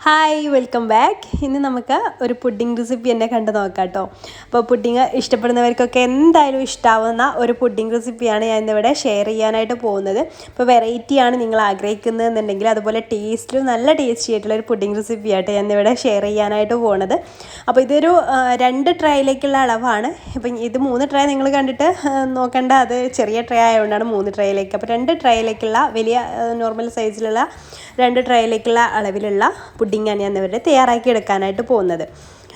Hi welcome back. ഇന്ന് നമുക്ക് ഒരു പുഡിംഗ് റെസിപ്പി തന്നെ കണ്ടു നോക്കാം കേട്ടോ. അപ്പോൾ പുഡിംഗ് ഇഷ്ടപ്പെടുന്നവർക്കൊക്കെ എന്തായാലും ഇഷ്ടാവുന്ന ഒരു പുഡിംഗ് റെസിപ്പിയാണ് ഞാൻ ഇന്നിവിടെ ഷെയർ ചെയ്യാനായിട്ട് പോകുന്നത്. ഇപ്പോൾ വെറൈറ്റിയാണ് നിങ്ങൾ ആഗ്രഹിക്കുന്നതെന്നുണ്ടെങ്കിൽ അതുപോലെ ടേസ്റ്റിലും നല്ല ടേസ്റ്റി ആയിട്ടുള്ള ഒരു പുഡിംഗ് റെസിപ്പിയായിട്ട് ഞാൻ ഇന്നിവിടെ ഷെയർ ചെയ്യാനായിട്ട് പോകുന്നത്. അപ്പോൾ ഇതൊരു 2 ട്രൈയിലേക്കുള്ള അളവാണ്. ഇപ്പം ഇത് 3 ട്രൈ നിങ്ങൾ കണ്ടിട്ട് നോക്കേണ്ട, അത് ചെറിയ ട്രൈ ആയതുകൊണ്ടാണ് 3 ട്രൈയിലേക്ക്. അപ്പോൾ 2 ട്രൈയിലേക്കുള്ള വലിയ നോർമൽ സൈസിലുള്ള 2 ട്രൈയിലേക്കുള്ള അളവിലുള്ള പുഡിങ്ങാണ് ഞാൻ ഇവിടെ തയ്യാറാക്കി എടുക്കാനായിട്ട് പോകുന്നത്.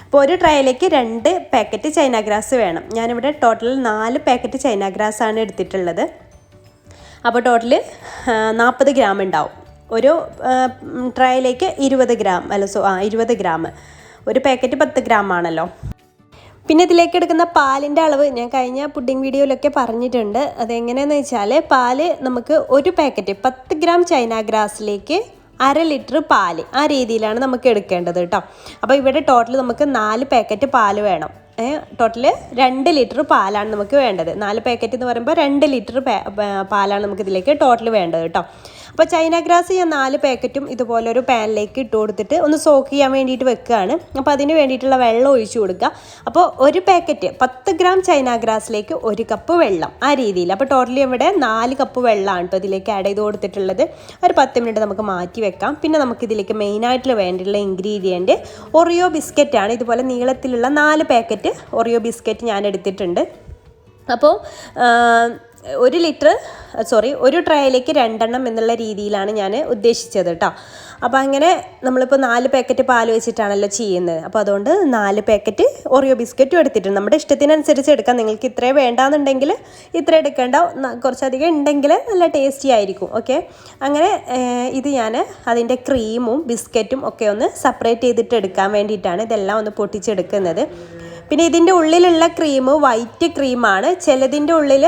അപ്പോൾ ഒരു ട്രൈയിലേക്ക് 2 പാക്കറ്റ് ചൈന ഗ്രാസ് വേണം. ഞാനിവിടെ ടോട്ടൽ 4 പാക്കറ്റ് ചൈന ഗ്രാസ് ആണ് എടുത്തിട്ടുള്ളത്. അപ്പോൾ ടോട്ടൽ 40 ഗ്രാം ഉണ്ടാവും. ഒരു ട്രൈയിലേക്ക് 20 ഗ്രാം. ഒരു പാക്കറ്റ് 10 ഗ്രാം ആണല്ലോ. പിന്നെ ഇതിലേക്ക് എടുക്കുന്ന പാലിൻ്റെ അളവ് ഞാൻ കഴിഞ്ഞ പുഡിംഗ് വീഡിയോയിലൊക്കെ പറഞ്ഞിട്ടുണ്ട്. അതെങ്ങനെയാണെന്ന് വെച്ചാൽ പാല് നമുക്ക് ഒരു പാക്കറ്റ് 10 ഗ്രാം ചൈന ഗ്രാസിലേക്ക് 1/2 ലിറ്റർ പാല്, ആ രീതിയിലാണ് നമുക്ക് എടുക്കേണ്ടത് കേട്ടോ. അപ്പോൾ ഇവിടെ ടോട്ടൽ നമുക്ക് 4 പാക്കറ്റ് പാല് വേണം. ടോട്ടൽ 2 ലിറ്റർ പാലാണ് നമുക്ക് വേണ്ടത്. 4 പാക്കറ്റ് എന്ന് പറയുമ്പോൾ 2 ലിറ്റർ പാലാണ് നമുക്ക് ഇതിലേക്ക് ടോട്ടൽ വേണ്ടത് കേട്ടോ. അപ്പോൾ ചൈന ഗ്രാസ് ഞാൻ 4 പാക്കറ്റും ഇതുപോലെ ഒരു പാനിലേക്ക് ഇട്ട് കൊടുത്തിട്ട് ഒന്ന് സോക്ക് ചെയ്യാൻ വേണ്ടിയിട്ട് വെക്കുകയാണ്. അപ്പോൾ അതിന് വേണ്ടിയിട്ടുള്ള വെള്ളം ഒഴിച്ചു കൊടുക്കുക. അപ്പോൾ ഒരു പാക്കറ്റ് 10 ഗ്രാം ചൈന ഗ്രാസിലേക്ക് 1 കപ്പ് വെള്ളം, ആ രീതിയിൽ. അപ്പോൾ ടോട്ടലി ഇവിടെ 4 കപ്പ് വെള്ളമാണ് കേട്ടോ ഇതിലേക്ക് ആഡ് ചെയ്ത് കൊടുത്തിട്ടുള്ളത്. ഒരു 10 മിനിറ്റ് നമുക്ക് മാറ്റി വെക്കാം. പിന്നെ നമുക്കിതിലേക്ക് മെയിനായിട്ടുള്ള വേണ്ടിയിട്ടുള്ള ഇൻഗ്രീഡിയൻറ്റ് ഒറിയോ ബിസ്ക്കറ്റാണ്. ഇതുപോലെ നീളത്തിലുള്ള 4 പാക്കറ്റ് ഒറിയോ ബിസ്ക്കറ്റ് ഞാൻ എടുത്തിട്ടുണ്ട്. അപ്പോൾ ഒരു ട്രൈയിലേക്ക് 2 എണ്ണം എന്നുള്ള രീതിയിലാണ് ഞാൻ ഉദ്ദേശിച്ചത് കേട്ടോ. അപ്പോൾ അങ്ങനെ നമ്മളിപ്പോൾ 4 പാക്കറ്റ് പാൽ വെച്ചിട്ടാണല്ലോ ചെയ്യുന്നത്. അപ്പോൾ അതുകൊണ്ട് 4 പാക്കറ്റ് ഒറിയോ ബിസ്ക്കറ്റും എടുത്തിട്ടുണ്ട്. നമ്മുടെ ഇഷ്ടത്തിനനുസരിച്ച് എടുക്കാം. നിങ്ങൾക്ക് ഇത്രേ വേണ്ടാന്നുണ്ടെങ്കിൽ ഇത്ര എടുക്കേണ്ട, കുറച്ചധികം ഉണ്ടെങ്കിൽ നല്ല ടേസ്റ്റി ആയിരിക്കും. ഓക്കെ, അങ്ങനെ ഇത് ഞാൻ അതിൻ്റെ ക്രീമും ബിസ്ക്കറ്റും ഒക്കെ ഒന്ന് സെപ്പറേറ്റ് ചെയ്തിട്ട് എടുക്കാൻ വേണ്ടിയിട്ടാണ് ഇതെല്ലാം ഒന്ന് പൊട്ടിച്ചെടുക്കുന്നത്. പിന്നെ ഇതിൻ്റെ ഉള്ളിലുള്ള ക്രീം വൈറ്റ് ക്രീമാണ്. ചിലതിൻ്റെ ഉള്ളിൽ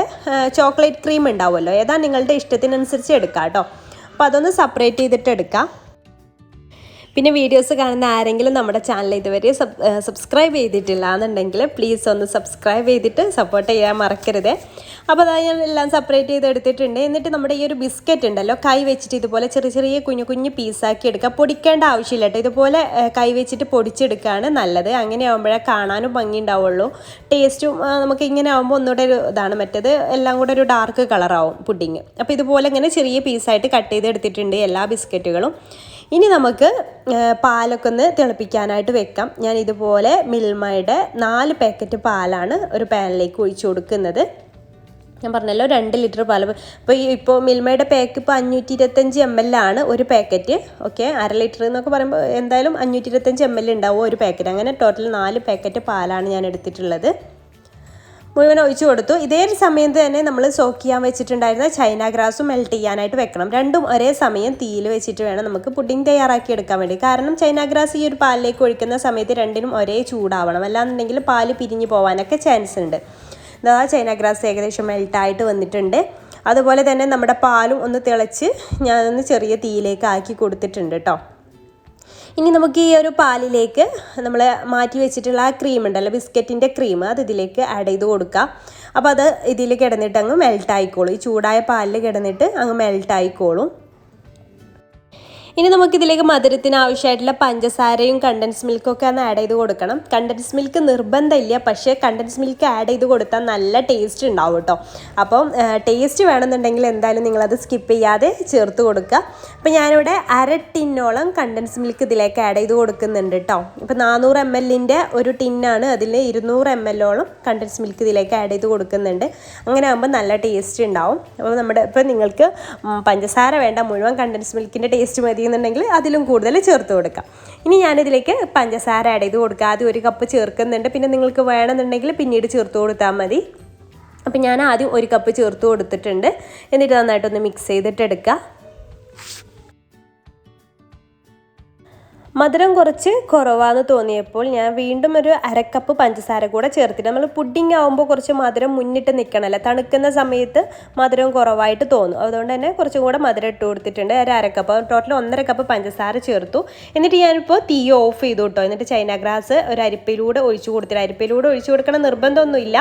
ചോക്ലേറ്റ് ക്രീം ഉണ്ടാവുമല്ലോ. ഏതാ നിങ്ങളുടെ ഇഷ്ടത്തിനനുസരിച്ച് എടുക്കാം കേട്ടോ. അപ്പോൾ അതൊന്ന് സെപ്പറേറ്റ് ചെയ്തിട്ട് എടുക്കാം. പിന്നെ വീഡിയോസ് കാണുന്ന ആരെങ്കിലും നമ്മുടെ ചാനൽ ഇതുവരെ സബ്സ്ക്രൈബ് ചെയ്തിട്ടില്ല എന്നുണ്ടെങ്കിൽ പ്ലീസ് ഒന്ന് സബ്സ്ക്രൈബ് ചെയ്തിട്ട് സപ്പോർട്ട് ചെയ്യാൻ മറക്കരുത്. അപ്പോൾ അതാ ഞാൻ എല്ലാം സെപ്പറേറ്റ് ചെയ്ത് എടുത്തിട്ടുണ്ട്. എന്നിട്ട് നമ്മുടെ ഈ ഒരു ബിസ്ക്കറ്റ് ഉണ്ടല്ലോ, കൈ വെച്ചിട്ട് ഇതുപോലെ ചെറിയ ചെറിയ കുഞ്ഞു പീസാക്കി എടുക്കുക. പൊടിക്കേണ്ട ആവശ്യമില്ല കേട്ടോ. ഇതുപോലെ കൈ വെച്ചിട്ട് പൊടിച്ചെടുക്കുകയാണ് നല്ലത്. അങ്ങനെ ആകുമ്പോഴേ കാണാനും ഭംഗി ഉണ്ടാവുള്ളൂ. ടേസ്റ്റും നമുക്ക് ഇങ്ങനെ ആകുമ്പോൾ ഒന്നുകൂടെ ഒരു ഇതാണ്. മറ്റേത് എല്ലാം കൂടെ ഒരു ഡാർക്ക് കളറാവും പുഡിങ്. അപ്പോൾ ഇതുപോലെ ഇങ്ങനെ ചെറിയ പീസായിട്ട് കട്ട് ചെയ്ത് എടുത്തിട്ടുണ്ട് എല്ലാ ബിസ്ക്കറ്റുകളും. ഇനി നമുക്ക് പാലൊക്കെ ഒന്ന് തിളപ്പിക്കാനായിട്ട് വെക്കാം. ഞാൻ ഇതുപോലെ മിൽമയുടെ 4 പാക്കറ്റ് പാലാണ് ഒരു പാനിലേക്ക് ഒഴിച്ചു കൊടുക്കുന്നത്. ഞാൻ പറഞ്ഞല്ലോ 2 ലിറ്റർ പാൽ. ഇപ്പോൾ മിൽമയുടെ പാക്ക് ഇപ്പോൾ 525 ml ആണ് ഒരു പാക്കറ്റ്. ഓക്കെ, 1/2 ലിറ്റർ എന്നൊക്കെ പറയുമ്പോൾ എന്തായാലും 525 ml ഉണ്ടാവും ഒരു പാക്കറ്റ്. അങ്ങനെ ടോട്ടൽ 4 പാക്കറ്റ് പാലാണ് ഞാൻ എടുത്തിട്ടുള്ളത്. മുഴുവൻ ഒഴിച്ചു കൊടുത്തു. ഇതേ സമയത്ത് തന്നെ നമ്മൾ സോക്ക് ചെയ്യാൻ വെച്ചിട്ടുണ്ടായിരുന്ന ചൈന ഗ്രാസും മെൽറ്റ് ചെയ്യാനായിട്ട് വെക്കണം. രണ്ടും ഒരേ സമയം തീയിൽ വെച്ചിട്ട് വേണം നമുക്ക് പുഡിംഗ് തയ്യാറാക്കി എടുക്കാൻ വേണ്ടി. കാരണം ചൈന ഗ്രാസ് ഈ ഒരു പാലിലേക്ക് ഒഴിക്കുന്ന സമയത്ത് രണ്ടിനും ഒരേ ചൂടാവണം. അല്ലാന്നുണ്ടെങ്കിൽ പാല് പിരിഞ്ഞു പോകാനൊക്കെ ചാൻസ് ഉണ്ട്. ഇതാ ചൈന ഗ്രാസ് ഏകദേശം മെൽറ്റായിട്ട് വന്നിട്ടുണ്ട്. അതുപോലെ തന്നെ നമ്മുടെ പാലും ഒന്ന് തിളച്ച് ഞാനൊന്ന് ചെറിയ തീയിലേക്ക് ആക്കി കൊടുത്തിട്ടുണ്ട് കേട്ടോ. ഇനി നമുക്ക് ഈ ഒരു പാലിലേക്ക് നമ്മൾ മാറ്റി വെച്ചിട്ടുള്ള ആ ക്രീം ഉണ്ടല്ലോ, ബിസ്ക്കറ്റിൻ്റെ ക്രീം, അത് ഇതിലേക്ക് ആഡ് ചെയ്ത് കൊടുക്കുക. അപ്പോൾ അത് ഇതിൽ കിടന്നിട്ട് അങ്ങ് മെൽട്ടായിക്കോളും. ഈ ചൂടായ പാലിൽ കിടന്നിട്ട് അങ്ങ് മെൽട്ടായിക്കോളും. ഇനി നമുക്കിതിലേക്ക് മധുരത്തിന് ആവശ്യമായിട്ടുള്ള പഞ്ചസാരയും കണ്ടൻസ് മിൽക്കൊക്കെ ഒന്ന് ആഡ് ചെയ്ത് കൊടുക്കണം. കണ്ടൻസ് മിൽക്ക് നിർബന്ധമില്ല, പക്ഷേ കണ്ടൻസ് മിൽക്ക് ആഡ് ചെയ്ത് കൊടുത്താൽ നല്ല ടേസ്റ്റ് ഉണ്ടാവും കേട്ടോ. അപ്പം ടേസ്റ്റ് വേണമെന്നുണ്ടെങ്കിൽ എന്തായാലും നിങ്ങളത് സ്കിപ്പ് ചെയ്യാതെ ചേർത്ത് കൊടുക്കുക. അപ്പോൾ ഞാനിവിടെ 1/2 ടിന്നോളം കണ്ടൻസ് മിൽക്ക് ഇതിലേക്ക് ആഡ് ചെയ്ത് കൊടുക്കുന്നുണ്ട് കേട്ടോ. ഇപ്പോൾ 400 ml ഒരു ടിന്നാണ്, അതിൽ 200 ml കണ്ടൻസ് മിൽക്ക് ഇതിലേക്ക് ആഡ് ചെയ്ത് കൊടുക്കുന്നുണ്ട്. അങ്ങനെ ആകുമ്പോൾ നല്ല ടേസ്റ്റ് ഉണ്ടാവും. അപ്പോൾ ഇപ്പോൾ നിങ്ങൾക്ക് പഞ്ചസാര വേണ്ട, മുഴുവൻ കണ്ടൻസ് മിൽക്കിൻ്റെ ടേസ്റ്റ് മതി എന്നുണ്ടെങ്കിൽ അതിലും കൂടുതൽ ചേർത്ത് കൊടുക്കാം. ഇനി ഞാനിതിലേക്ക് പഞ്ചസാര ആഡ് ചെയ്ത് കൊടുക്കുക. ആദ്യം 1 കപ്പ് ചേർക്കുന്നുണ്ട്. പിന്നെ നിങ്ങൾക്ക് വേണമെന്നുണ്ടെങ്കിൽ പിന്നീട് ചേർത്ത് കൊടുത്താൽ മതി. അപ്പം ഞാൻ ആദ്യം 1 കപ്പ് ചേർത്ത് കൊടുത്തിട്ടുണ്ട്. എന്നിട്ട് നന്നായിട്ടൊന്ന് മിക്സ് ചെയ്തിട്ട് എടുക്കുക. മധുരം കുറച്ച് കുറവാന്ന് തോന്നിയപ്പോൾ ഞാൻ വീണ്ടും ഒരു 1/2 കപ്പ് പഞ്ചസാര കൂടെ ചേർത്തിട്ട്, നമ്മൾ പുഡിംഗ് ആകുമ്പോൾ കുറച്ച് മധുരം മുന്നിട്ട് നിൽക്കണമല്ലോ, തണുക്കുന്ന സമയത്ത് മധുരം കുറവായിട്ട് തോന്നും. അതുകൊണ്ട് തന്നെ കുറച്ചും കൂടെ മധുരം ഇട്ട് കൊടുത്തിട്ടുണ്ട്. ഒരു 1/2 കപ്പ്, ടോട്ടൽ 1.5 കപ്പ് പഞ്ചസാര ചേർത്തു. എന്നിട്ട് ഞാനിപ്പോൾ തീ ഓഫ് ചെയ്തു കേട്ടോ. എന്നിട്ട് ചൈന ഗ്രാസ് ഒരു അരിപ്പയിലൂടെ ഒഴിച്ചു കൊടുത്തിട്ട്, അരിപ്പയിലൂടെ ഒഴിച്ചു കൊടുക്കണം നിർബന്ധമൊന്നുമില്ല,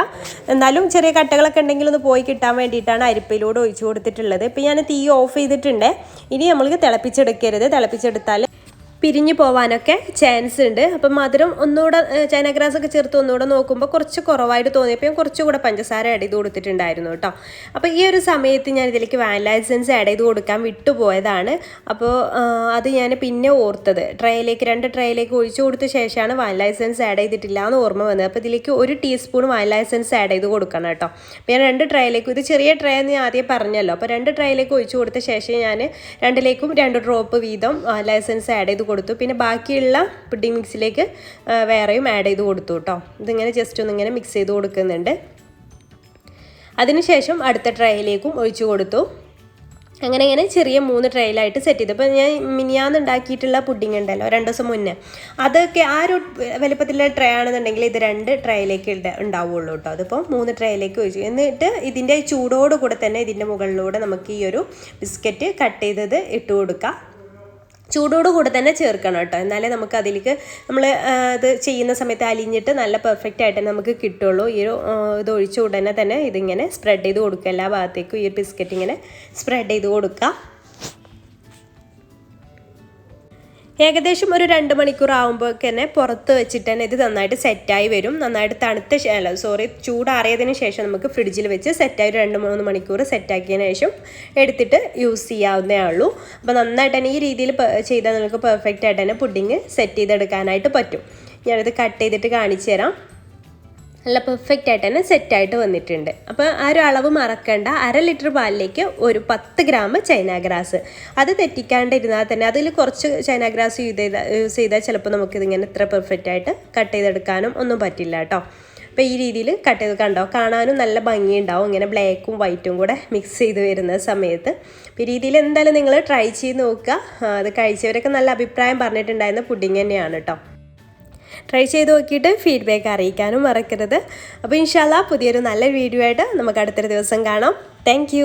എന്നാലും ചെറിയ കട്ടകളൊക്കെ ഉണ്ടെങ്കിൽ ഒന്ന് പോയി കിട്ടാൻ വേണ്ടിയിട്ടാണ് അരിപ്പയിലൂടെ ഒഴിച്ചു കൊടുത്തിട്ടുള്ളത്. ഇപ്പോൾ ഞാൻ തീ ഓഫ് ചെയ്തിട്ടുണ്ട്. ഇനി നമ്മൾക്ക് തിളപ്പിച്ചെടുക്കരുത്. തിളപ്പിച്ചെടുത്താൽ പിരിഞ്ഞു പോവാനൊക്കെ ചാൻസ് ഉണ്ട്. അപ്പം മധുരം ഒന്നുകൂടെ ചൈന ഗ്രാസ് ഒക്കെ ചേർത്ത് ഒന്നുകൂടെ നോക്കുമ്പോൾ കുറച്ച് കുറവായിട്ട് തോന്നിയപ്പോൾ ഞാൻ കുറച്ചുകൂടെ പഞ്ചസാര ആഡ് ചെയ്ത് കൊടുത്തിട്ടുണ്ടായിരുന്നു കേട്ടോ. അപ്പോൾ ഈ ഒരു സമയത്ത് ഞാൻ ഇതിലേക്ക് വാനില എസൻസ് ആഡ് ചെയ്ത് കൊടുക്കാൻ വിട്ടുപോയതാണ്. അപ്പോൾ അത് ഞാൻ പിന്നെ ഓർത്തത്, രണ്ട് ട്രേയിലേക്ക് ഒഴിച്ചു കൊടുത്ത ശേഷമാണ് വാനില എസൻസ് ആഡ് ചെയ്തിട്ടില്ല എന്ന് ഓർമ്മ വന്നത്. അപ്പോൾ ഇതിലേക്ക് 1 ടീസ്പൂൺ വാനില എസൻസ് ആഡ് ചെയ്ത് കൊടുക്കണം കേട്ടോ. അപ്പോൾ ഞാൻ 2 ട്രേയിലേക്ക്, ഇത് ചെറിയ ട്രേ എന്ന് ഞാൻ ആദ്യം പറഞ്ഞല്ലോ, അപ്പോൾ 2 ട്രേയിലേക്ക് ഒഴിച്ചു കൊടുത്ത ശേഷം ഞാൻ 2ലേക്കും 2 ഡ്രോപ്പ് വീതം വാനില എസൻസ് ആഡ് ചെയ്ത് കൊടുത്തു. പിന്നെ ബാക്കിയുള്ള പുഡിംഗ് മിക്സിലേക്ക് വേറെയും ആഡ് ചെയ്ത് കൊടുത്തു കേട്ടോ. ഇതിങ്ങനെ ജസ്റ്റ് ഒന്നിങ്ങനെ മിക്സ് ചെയ്ത് കൊടുക്കുന്നുണ്ട്. അതിനുശേഷം അടുത്ത ട്രേയിലേക്കും ഒഴിച്ചു കൊടുത്തു. അങ്ങനെ ചെറിയ 3 ട്രേയിലായിട്ട് സെറ്റ് ചെയ്തു. അപ്പോൾ ഞാൻ മിനിയാന്ന് ഉണ്ടാക്കിയിട്ടുള്ള പുഡിംഗ് ഉണ്ടല്ലോ 2 ദിവസം മുന്നേ, അതൊക്കെ ആ ഒരു വലുപ്പത്തിലുള്ള ട്രേ ആണെന്നുണ്ടെങ്കിൽ ഇത് 2 ട്രേയിലേക്ക് ഉണ്ടാവുള്ളൂ കേട്ടോ. അതിപ്പോൾ 3 ട്രേയിലേക്ക് ഒഴിച്ചു. എന്നിട്ട് ഇതിൻ്റെ ചൂടോട് കൂടെ തന്നെ ഇതിൻ്റെ മുകളിലൂടെ നമുക്ക് ഈ ഒരു ബിസ്ക്കറ്റ് കട്ട് ചെയ്തത് ഇട്ട് കൊടുക്കാം. ചൂടോട് കൂടെ തന്നെ ചേർക്കണം കേട്ടോ, എന്നാലേ നമുക്ക് അതിലേക്ക് നമ്മൾ ഇത് ചെയ്യുന്ന സമയത്ത് അലിഞ്ഞിട്ട് നല്ല പെർഫെക്റ്റ് ആയിട്ട് നമുക്ക് കിട്ടുള്ളൂ. ഈ ഒരു ഇത് ഒഴിച്ച ഉടനെ തന്നെ ഇതിങ്ങനെ സ്പ്രെഡ് ചെയ്ത് കൊടുക്കുക, എല്ലാ ഭാഗത്തേക്കും ഈ ബിസ്ക്കറ്റ് ഇങ്ങനെ സ്പ്രെഡ് ചെയ്ത് കൊടുക്കുക. ഏകദേശം ഒരു 2 മണിക്കൂർ ആകുമ്പോഴേക്ക് തന്നെ പുറത്ത് വെച്ചിട്ട് തന്നെ ഇത് നന്നായിട്ട് സെറ്റായി വരും. നന്നായിട്ട് ചൂടാറിയതിന് ശേഷം നമുക്ക് ഫ്രിഡ്ജിൽ വെച്ച് സെറ്റായി 2-3 മണിക്കൂർ സെറ്റാക്കിയതിന് ശേഷം എടുത്തിട്ട് യൂസ് ചെയ്യാവുന്നേ ഉള്ളൂ. അപ്പോൾ നന്നായിട്ട് തന്നെ ഈ രീതിയിൽ ചെയ്താൽ നമുക്ക് പെർഫെക്റ്റ് ആയിട്ട് തന്നെ പുഡിങ് സെറ്റ് ചെയ്തെടുക്കാനായിട്ട് പറ്റും. ഞാനിത് കട്ട് ചെയ്തിട്ട് കാണിച്ചു തരാം. നല്ല പെർഫെക്റ്റ് ആയിട്ട് തന്നെ സെറ്റായിട്ട് വന്നിട്ടുണ്ട്. അപ്പോൾ ആ ഒരു അളവ് മറക്കേണ്ട. 1/2 ലിറ്റർ പാലിലേക്ക് ഒരു 10 ഗ്രാം ചൈന ഗ്രാസ്, അത് തെറ്റിക്കാണ്ടിരുന്നാൽ തന്നെ അതിൽ കുറച്ച് ചൈന ഗ്രാസ് യൂസ് ചെയ്താൽ ചിലപ്പോൾ നമുക്കിതിങ്ങനെ ഇത്ര പെർഫെക്റ്റ് ആയിട്ട് കട്ട് ചെയ്തെടുക്കാനും ഒന്നും പറ്റില്ല കേട്ടോ. അപ്പോൾ ഈ രീതിയിൽ കട്ട് ചെയ്ത് കണ്ടോ, കാണാനും നല്ല ഭംഗിയുണ്ടാവും ഇങ്ങനെ ബ്ലാക്കും വൈറ്റും കൂടെ മിക്സ് ചെയ്ത് വരുന്ന സമയത്ത്. അപ്പോൾ ഈ രീതിയിൽ എന്തായാലും നിങ്ങൾ ട്രൈ ചെയ്ത് നോക്കുക. അത് കഴിച്ചവരൊക്കെ നല്ല അഭിപ്രായം പറഞ്ഞിട്ടുണ്ടായിരുന്ന പുഡിങ് തന്നെയാണ് കേട്ടോ. ട്രൈ ചെയ്ത് നോക്കിയിട്ട് ഫീഡ്ബാക്ക് അറിയിക്കാനും മറക്കരുത്. അപ്പോൾ ഇൻഷാല്ലാ പുതിയൊരു നല്ല വീഡിയോ ആയിട്ട് നമുക്ക് അടുത്തൊരു ദിവസം കാണാം. താങ്ക്